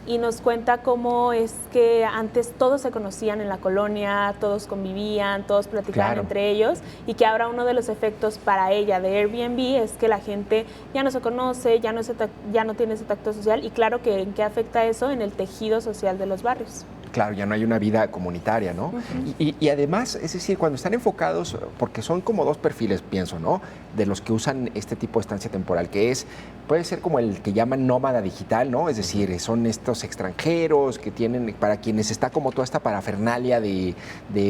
y nos cuenta cómo es que antes todos se conocían en la colonia, todos convivían, todos platicaban entre ellos, y que ahora uno de los efectos para ella de Airbnb es que la gente ya no se conoce, ya no tiene ese tacto social, y claro que ¿en qué afecta eso? En el tejido social de los barrios. Claro, ya no hay una vida comunitaria, ¿no? Y además, es decir, cuando están enfocados, porque son como dos perfiles, pienso, ¿no? De los que usan este tipo de estancia temporal, que puede ser como el que llaman nómada digital, ¿no? Es decir, son estos extranjeros que tienen, para quienes está como toda esta parafernalia de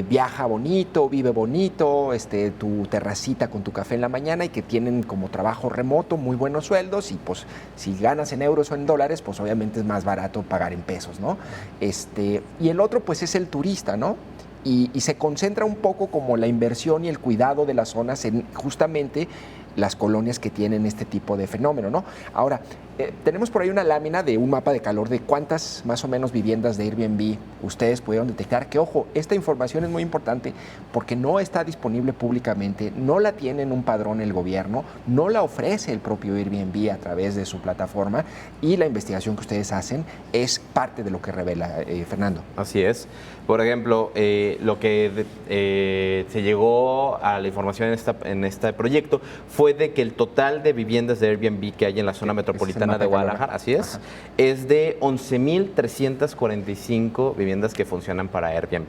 viaja bonito, vive bonito, tu terracita con tu café en la mañana y que tienen como trabajo remoto, muy buenos sueldos y pues si ganas en euros o en dólares, pues obviamente es más barato pagar en pesos, ¿no? Y el otro pues es el turista, ¿no? Y se concentra un poco como la inversión y el cuidado de las zonas en justamente las colonias que tienen este tipo de fenómeno, ¿no? Ahora, tenemos por ahí una lámina de un mapa de calor de cuántas más o menos viviendas de Airbnb ustedes pudieron detectar, que ojo, esta información es muy importante porque no está disponible públicamente, no la tiene en un padrón el gobierno, no la ofrece el propio Airbnb a través de su plataforma y la investigación que ustedes hacen es parte de lo que revela Fernando. Así es. Por ejemplo, lo que se llegó a la información en este proyecto fue de que el total de viviendas de Airbnb que hay en la zona metropolitana de Guadalajara, así es, ajá, es de 11,345 viviendas que funcionan para Airbnb.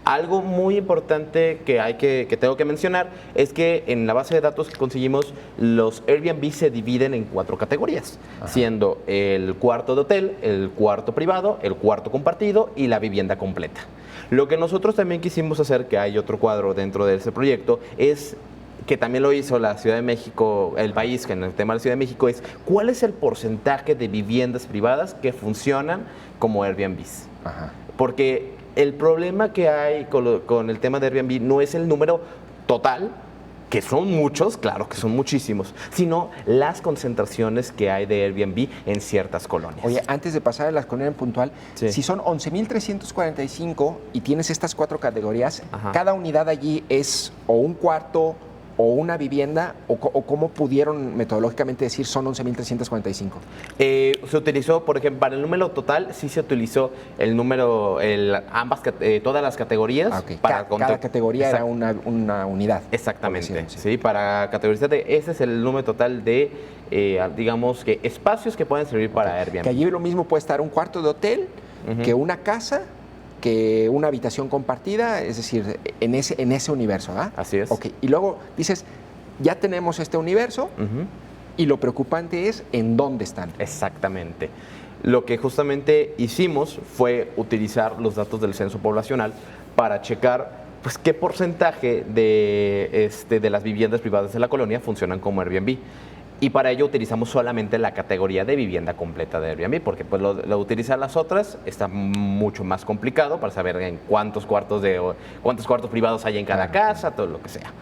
Algo muy importante que tengo que mencionar es que en la base de datos que conseguimos, los Airbnb se dividen en 4 categorías, ajá, siendo el cuarto de hotel, el cuarto privado, el cuarto compartido y la vivienda completa. Lo que nosotros también quisimos hacer, que hay otro cuadro dentro de ese proyecto, es que también lo hizo la Ciudad de México, el país, que en el tema de la Ciudad de México es cuál es el porcentaje de viviendas privadas que funcionan como Airbnbs. Ajá. Porque el problema que hay con el tema de Airbnb no es el número total, que son muchos, claro que son muchísimos, sino las concentraciones que hay de Airbnb en ciertas colonias. Oye, antes de pasar a las colonias en puntual, sí, si son 11,345 y tienes estas 4 categorías, ajá, cada unidad allí es o un cuarto o una vivienda, o cómo pudieron metodológicamente decir son 11,345? Se utilizó, por ejemplo, para el número total, sí se utilizó el número, todas las categorías. Ah, okay. Cada categoría era una unidad. Exactamente, sí, para categorizar, ese es el número total de, digamos, que espacios que pueden servir para Airbnb. Que allí lo mismo puede estar un cuarto de hotel, uh-huh, que una casa, que una habitación compartida, es decir, en ese universo, ¿ah? Así es. Ok, y luego dices, ya tenemos este universo, uh-huh, y lo preocupante es en dónde están. Exactamente. Lo que justamente hicimos fue utilizar los datos del censo poblacional para checar pues qué porcentaje de las viviendas privadas de la colonia funcionan como Airbnb. Y para ello utilizamos solamente la categoría de vivienda completa de Airbnb, porque pues lo utilizar las otras está mucho más complicado para saber en cuántos cuartos privados hay en cada casa, todo lo que sea.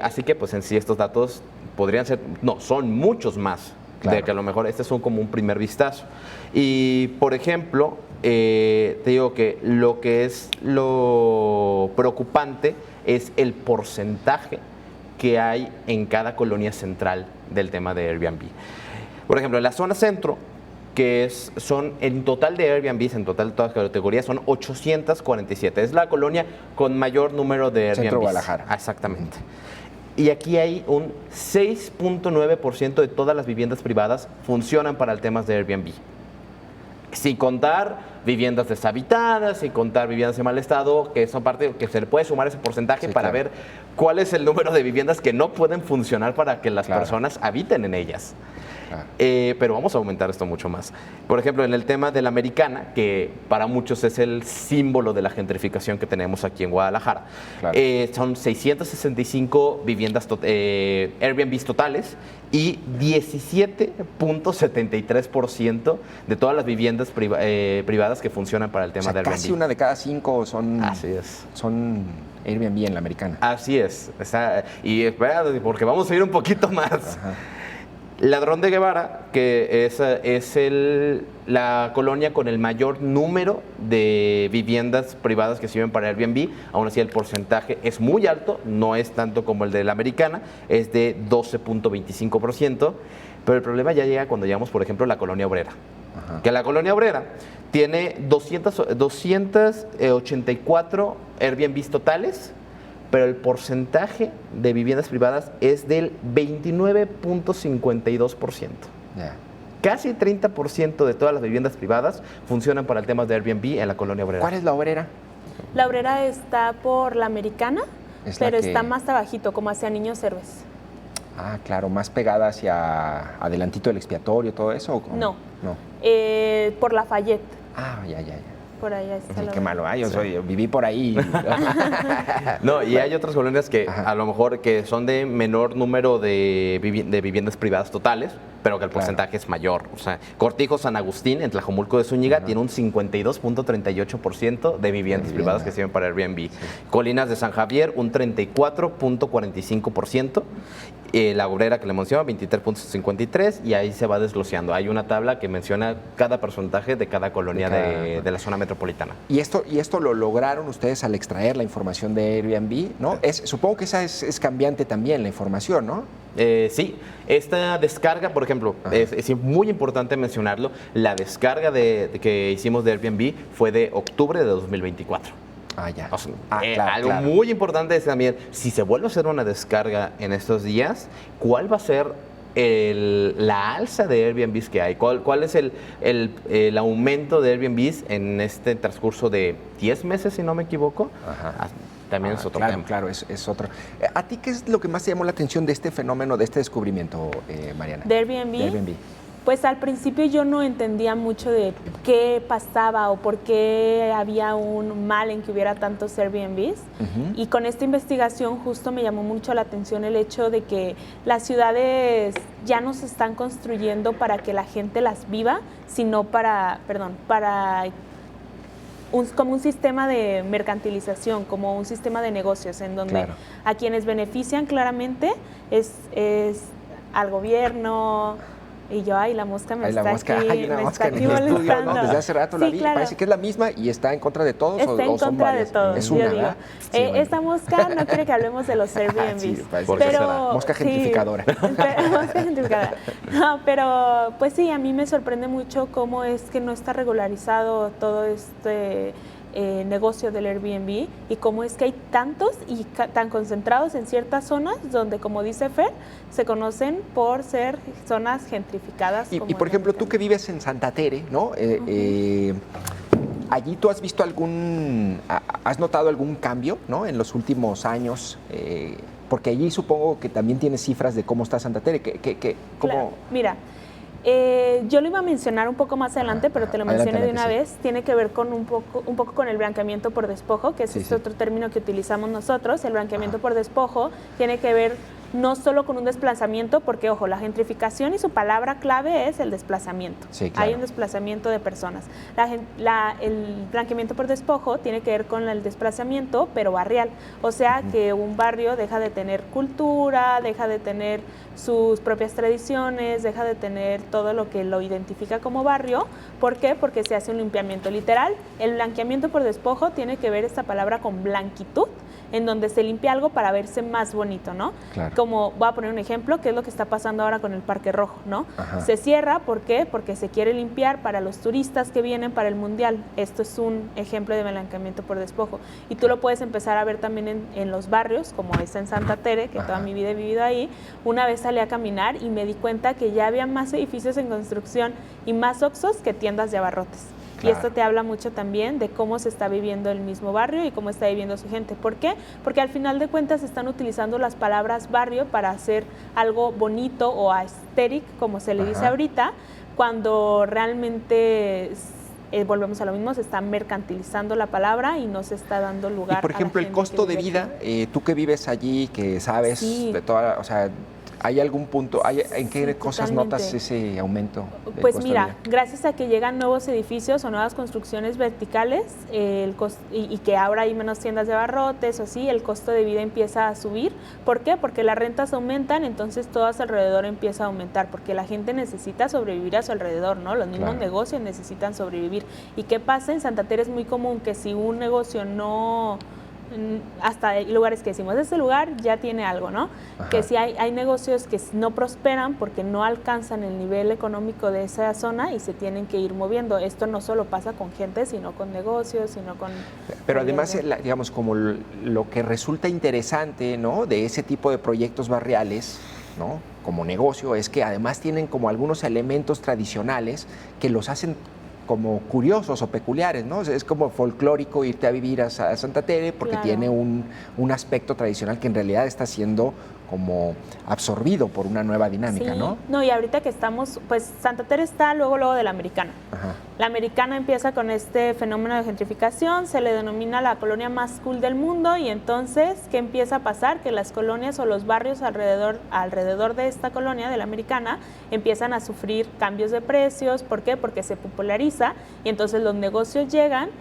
Así que pues en sí estos datos podrían ser, no, son muchos más, claro, de que a lo mejor este son como un primer vistazo. Y por ejemplo, te digo que lo que es lo preocupante es el porcentaje que hay en cada colonia central del tema de Airbnb. Por ejemplo, en la zona centro, son en total de Airbnbs, en total de todas las categorías, son 847. Es la colonia con mayor número de Airbnbs. Centro Guadalajara. Exactamente. Y aquí hay un 6.9% de todas las viviendas privadas funcionan para el tema de Airbnb. Sin contar viviendas deshabitadas, sin contar viviendas en mal estado, que son parte que se le puede sumar ese porcentaje, sí, para claro, ver cuál es el número de viviendas que no pueden funcionar para que las, claro, personas habiten en ellas. Claro. Pero vamos a aumentar esto mucho más. Por ejemplo, en el tema de la Americana, que para muchos es el símbolo de la gentrificación que tenemos aquí en Guadalajara, claro, son 665 viviendas Airbnbs totales y 17.73% de todas las viviendas privadas que funcionan para el tema, o sea, de Airbnb. Casi una de cada 5 son, así es, son Airbnb en la Americana. Así es. Y espera, porque vamos a ir un poquito más. Ajá. Ladrón de Guevara, que es la colonia con el mayor número de viviendas privadas que sirven para Airbnb, aún así el porcentaje es muy alto, no es tanto como el de la Americana, es de 12.25%, pero el problema ya llega cuando llegamos, por ejemplo, a la colonia obrera. Ajá. Que la colonia obrera tiene 284 Airbnbs totales, pero el porcentaje de viviendas privadas es del 29.52%. Yeah. casi 30% de todas las viviendas privadas funcionan para el tema de Airbnb en la colonia obrera. ¿Cuál es la obrera? La obrera está por la Americana, Es la pero que- está más abajito, como hacia Niños Héroes. Ah, claro, más pegada hacia adelantito del expiatorio, todo eso. ¿O cómo? No. No. Por Lafayette, Ah, ya. por allá está Sí, la qué obrera. malo. Yo viví por ahí. No, y hay otras colonias que Ajá. a lo mejor que son de menor número de viviendas privadas totales, pero que el Claro. porcentaje es mayor. O sea, Cortijo San Agustín, en Tlajomulco de Zúñiga, tiene un 52.38% de viviendas privadas que sirven para Airbnb. Colinas de San Javier, un 34.45%. La obrera que le menciona, 23.53%, y ahí se va desgloseando. Hay una tabla que menciona cada porcentaje de cada colonia de la zona metropolitana. Y esto lo lograron ustedes al extraer la información de Airbnb, ¿no? Supongo que esa es cambiante también, la información, ¿no? Sí, esta descarga, por ejemplo, es muy importante mencionarlo, la descarga que hicimos de Airbnb fue de octubre de 2024. Ah, ya. O sea, Claro, algo claro. muy importante es también, si se vuelve a hacer una descarga en estos días, ¿cuál va a ser la alza de Airbnb que hay? ¿Cuál es el aumento de Airbnb en este transcurso de 10 meses, si no me equivoco? Ajá. También es otro claro, tema. Claro, es otro. ¿A ti qué es lo que más te llamó la atención de este fenómeno, de este descubrimiento, Mariana? ¿De Airbnb? De Airbnb. Pues al principio yo no entendía mucho de qué pasaba o por qué había un mal en que hubiera tantos Airbnbs. Y con esta investigación justo me llamó mucho la atención el hecho de que las ciudades ya no se están construyendo para que la gente las viva, sino para como un sistema de mercantilización, como un sistema de negocios, en donde Claro. a quienes benefician claramente es al gobierno. Y yo, ay, la mosca me Hay está la mosca, aquí, hay una me mosca está en aquí el estudio, ¿no? molestando. Desde hace rato la Sí, vi, claro. parece que es la misma y está en contra de todos Está en o son contra de varias. todos, Es yo una, digo. ¿verdad? Sí, bueno. Esta mosca no quiere que hablemos de los Airbnbs. Sí, parece que será. Mosca gentrificadora. Mosca gentrificadora. No, pero pues sí, a mí me sorprende mucho cómo es que no está regularizado todo este negocio del Airbnb y cómo es que hay tantos y tan concentrados en ciertas zonas donde, como dice Fer, se conocen por ser zonas gentrificadas. Y como por el ejemplo, tú Mexicano. que vives en Santa Tere, ¿no? Allí tú has visto has notado algún cambio, ¿no? En los últimos años, porque allí supongo que también tienes cifras de cómo está Santa Tere. ¿Cómo? Claro. Mira, yo lo iba a mencionar un poco más adelante, pero te lo Adelante, mencioné de una adelante, vez. Tiene que ver con un poco con el blanqueamiento por despojo, que es Sí, este sí. otro término que utilizamos nosotros. El blanqueamiento por despojo tiene que ver no solo con un desplazamiento, porque, ojo, la gentrificación y su palabra clave es el desplazamiento. Sí, claro. Hay un desplazamiento de personas. El blanqueamiento por despojo tiene que ver con el desplazamiento, pero barrial. O sea, que un barrio deja de tener cultura, deja de tener sus propias tradiciones, deja de tener todo lo que lo identifica como barrio. ¿Por qué? Porque se hace un limpiamiento literal. El blanqueamiento por despojo tiene que ver esta palabra con blanquitud, en donde se limpia algo para verse más bonito, ¿no? Claro. Como, voy a poner un ejemplo, que es lo que está pasando ahora con el Parque Rojo, ¿no? Ajá. Se cierra, ¿por qué? Porque se quiere limpiar para los turistas que vienen para el Mundial. Esto es un ejemplo de blanqueamiento por despojo. Y tú lo puedes empezar a ver también en los barrios, como es en Santa Tere, que toda mi vida he vivido ahí. Una vez salí a caminar y me di cuenta que ya había más edificios en construcción y más Oxxos que tiendas de abarrotes. Claro. Y esto te habla mucho también de cómo se está viviendo el mismo barrio y cómo está viviendo su gente. ¿Por qué? Porque al final de cuentas están utilizando las palabras barrio para hacer algo bonito o aesthetic, como se le dice Ajá. ahorita, cuando realmente volvemos a lo mismo, se está mercantilizando la palabra y no se está dando lugar Y por a la ejemplo, el gente costo que de vive vida, aquí. tú que vives allí, que sabes Sí. de toda, o sea, ¿hay algún punto, en qué Sí, cosas totalmente. notas ese aumento del Pues costo de mira, vida? gracias a que llegan nuevos edificios o nuevas construcciones verticales y que ahora hay menos tiendas de abarrotes o así, el costo de vida empieza a subir. ¿Por qué? Porque las rentas aumentan, entonces todo a su alrededor empieza a aumentar, porque la gente necesita sobrevivir a su alrededor, ¿no? Los mismos Claro. negocios necesitan sobrevivir. ¿Y qué pasa? En Santa Tere es muy común que si un negocio no... Hasta hay lugares que decimos, este lugar ya tiene algo, ¿no? Ajá. Que si hay negocios que no prosperan porque no alcanzan el nivel económico de esa zona y se tienen que ir moviendo. Esto no solo pasa con gente, sino con negocios, sino con... Pero además, digamos, como lo que resulta interesante, ¿no? De ese tipo de proyectos barriales ¿no?, como negocio, es que además tienen como algunos elementos tradicionales que los hacen como curiosos o peculiares, ¿no? Es como folclórico irte a vivir a Santa Tere porque Claro. tiene un aspecto tradicional que en realidad está siendo como absorbido por una nueva dinámica, Sí. ¿no? No, y ahorita que estamos, pues Santa Tere está luego de la Americana. Ajá. La Americana empieza con este fenómeno de gentrificación, se le denomina la colonia más cool del mundo y entonces, ¿qué empieza a pasar? Que las colonias o los barrios alrededor de esta colonia, de la Americana, empiezan a sufrir cambios de precios. ¿Por qué? Porque se populariza y entonces los negocios llegan,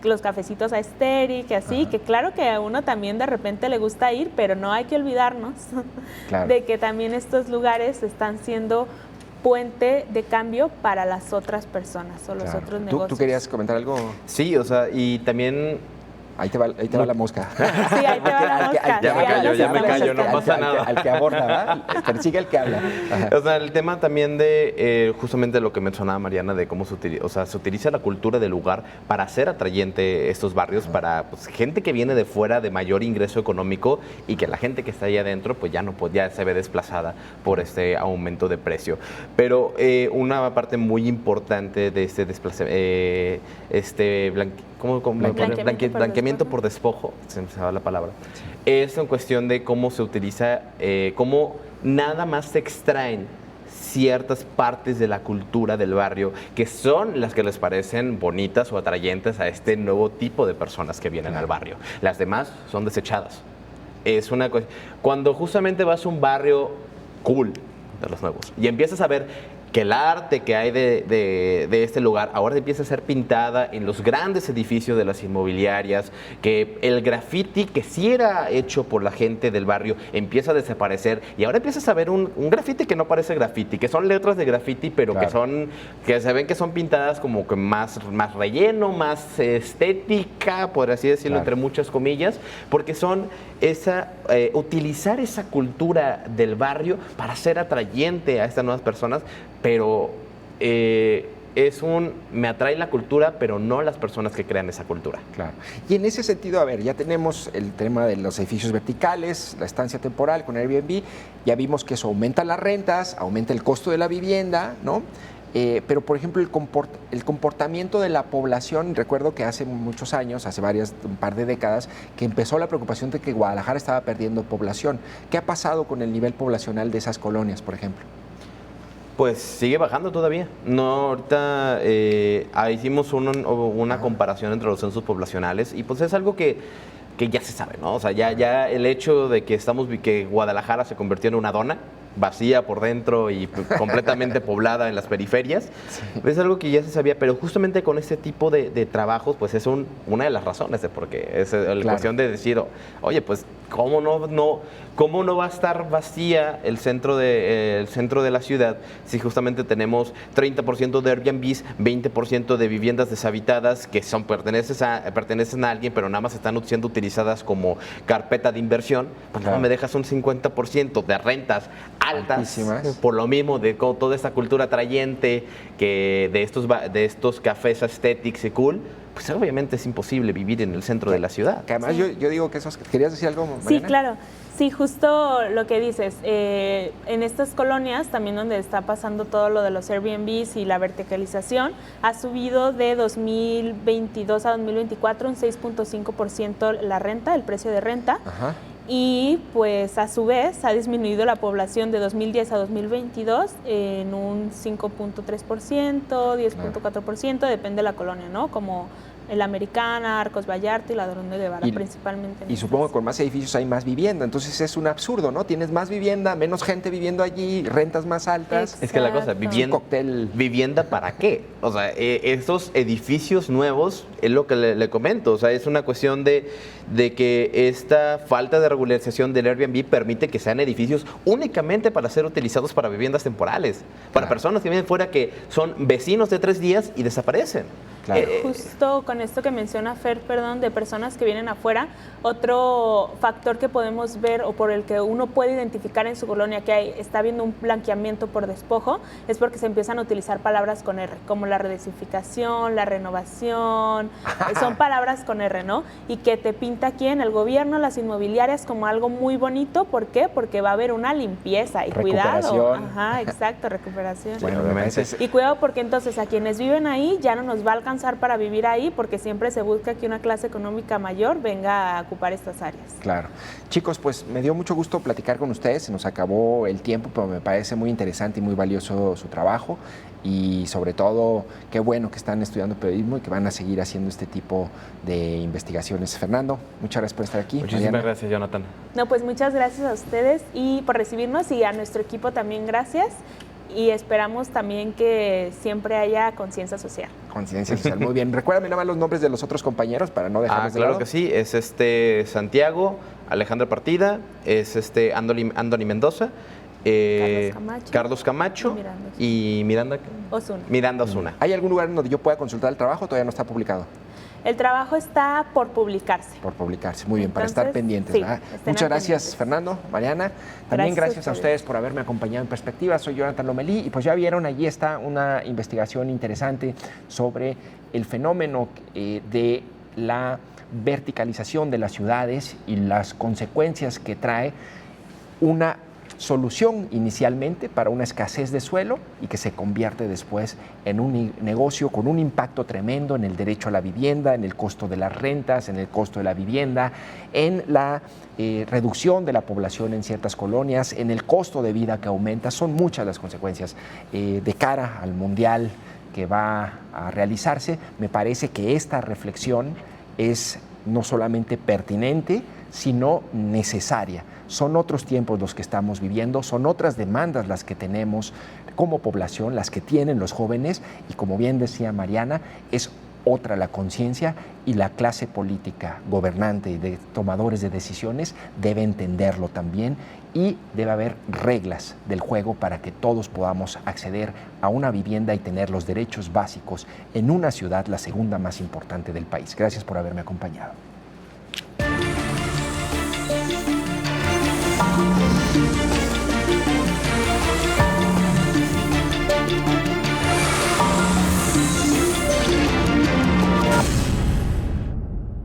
los cafecitos a Aesthetic, así, Ajá. que claro que a uno también de repente le gusta ir, pero no hay que olvidarnos Claro. de que también estos lugares están siendo puente de cambio para las otras personas o los Claro. otros ¿Tú negocios. querías comentar algo? Sí, o sea, y también Ahí te va la mosca. Sí, ahí te va la mosca. Ya me callo, ya me callo, no pasa nada. Al que aborda, ¿verdad? Persigue al que habla. Ajá. O sea, el tema también de justamente lo que mencionaba Mariana, de cómo se utiliza, o sea, se utiliza la cultura del lugar para hacer atrayente estos barrios, para pues, gente que viene de fuera de mayor ingreso económico y que la gente que está ahí adentro pues ya se ve desplazada por este aumento de precio. Pero una parte muy importante de este blanqueamiento por despojo, se me va la palabra, es en cuestión de cómo se utiliza, cómo nada más se extraen ciertas partes de la cultura del barrio que son las que les parecen bonitas o atrayentes a este nuevo tipo de personas que vienen al barrio. Las demás son desechadas. Es una cosa. Cuando justamente vas a un barrio cool de los nuevos y empiezas a ver que el arte que hay de este lugar ahora empieza a ser pintada en los grandes edificios de las inmobiliarias, que el graffiti que sí era hecho por la gente del barrio empieza a desaparecer y ahora empiezas a ver un graffiti que no parece graffiti, que son letras de graffiti, pero Claro. que se ven que son pintadas como que más relleno, más estética, por así decirlo, Claro. entre muchas comillas, porque son utilizar esa cultura del barrio para ser atrayente a estas nuevas personas, pero me atrae la cultura, pero no las personas que crean esa cultura. Claro. Y en ese sentido, a ver, ya tenemos el tema de los edificios verticales, la estancia temporal con Airbnb, ya vimos que eso aumenta las rentas, aumenta el costo de la vivienda, ¿no? Pero, por ejemplo, el comportamiento de la población, recuerdo que hace muchos años, un par de décadas, que empezó la preocupación de que Guadalajara estaba perdiendo población. ¿Qué ha pasado con el nivel poblacional de esas colonias, por ejemplo? Pues sigue bajando todavía. No, ahorita hicimos una comparación entre los censos poblacionales y pues es algo que ya se sabe, ¿no? O sea, ya el hecho de que Guadalajara se convirtió en una dona, vacía por dentro y completamente poblada en las periferias, es algo que ya se sabía, pero justamente con este tipo de trabajos, pues es una de las razones de por qué. Es la cuestión de decir, oye, pues, ¿cómo no va a estar vacía el centro de la ciudad si justamente tenemos 30% de Airbnbs, 20% de viviendas deshabitadas que pertenecen a alguien, pero nada más están siendo utilizadas como carpeta de inversión? Pues nada más me dejas un 50% de rentas altas, altísimas, por lo mismo de toda esta cultura atrayente que de estos cafés aesthetics y cool, pues obviamente es imposible vivir en el centro de la ciudad. Que además yo digo que ¿querías decir algo, Mariana? Sí, claro. Sí, justo lo que dices. En estas colonias, también donde está pasando todo lo de los Airbnbs y la verticalización, ha subido de 2022 a 2024 un 6.5% la renta, el precio de renta. Ajá. Y pues a su vez ha disminuido la población de 2010 a 2022 en un 5.3%, 10.4%, depende de la colonia, ¿no? Como el Americana, Arcos Vallarta y Ladrón de Guevara, principalmente. Y supongo que con más edificios hay más vivienda, entonces es un absurdo, ¿no? Tienes más vivienda, menos gente viviendo allí, rentas más altas. Es que la cosa, ¿vivienda para qué? O sea, estos edificios nuevos, es lo que le comento, o sea, es una cuestión de que esta falta de regularización del Airbnb permite que sean edificios únicamente para ser utilizados para viviendas temporales, para personas que vienen fuera que son vecinos de 3 días y desaparecen. Claro. Justo con esto que menciona Fer, perdón, de personas que vienen afuera, otro factor que podemos ver o por el que uno puede identificar en su colonia que está habiendo un blanqueamiento por despojo es porque se empiezan a utilizar palabras con R, como la redesificación, la renovación, son palabras con R, ¿no? Y que te pinta aquí en el gobierno, las inmobiliarias, como algo muy bonito. ¿Por qué? Porque va a haber una limpieza y cuidado. Ajá, exacto, recuperación. Bueno, obviamente. Y cuidado porque entonces a quienes viven ahí ya no nos va a alcanzar para vivir ahí porque siempre se busca que una clase económica mayor venga a ocupar estas áreas. Claro. Chicos, pues me dio mucho gusto platicar con ustedes, se nos acabó el tiempo, pero me parece muy interesante y muy valioso su trabajo y sobre todo qué bueno que están estudiando periodismo y que van a seguir haciendo este tipo de investigaciones. Fernando, muchas gracias por estar aquí. Muchísimas gracias, Jonathan. No, pues muchas gracias a ustedes y por recibirnos y a nuestro equipo también gracias. Y esperamos también que siempre haya conciencia social. Conciencia social, muy bien. Recuérdame nada más los nombres de los otros compañeros para no dejarlos de claro lado. que sí, es Santiago, Alejandra Partida, es Andoni Mendoza, Carlos Camacho y Miranda Osuna. ¿Hay algún lugar donde yo pueda consultar el trabajo? Todavía no está publicado. El trabajo está por publicarse. Por publicarse, muy bien, para estar pendientes. Sí, muchas gracias, Fernando, Mariana. También gracias a ustedes por haberme acompañado en Perspectiva. Soy Jonathan Lomelí y pues ya vieron, allí está una investigación interesante sobre el fenómeno de la verticalización de las ciudades y las consecuencias que trae una solución inicialmente para una escasez de suelo y que se convierte después en un negocio con un impacto tremendo en el derecho a la vivienda, en el costo de las rentas, en el costo de la vivienda, en la reducción de la población en ciertas colonias, en el costo de vida que aumenta. Son muchas las consecuencias de cara al mundial que va a realizarse. Me parece que esta reflexión es no solamente pertinente, sino necesaria. Son otros tiempos los que estamos viviendo, son otras demandas las que tenemos como población, las que tienen los jóvenes, y como bien decía Mariana, es otra la conciencia y la clase política, gobernante y de tomadores de decisiones debe entenderlo también y debe haber reglas del juego para que todos podamos acceder a una vivienda y tener los derechos básicos en una ciudad, la segunda más importante del país. Gracias por haberme acompañado.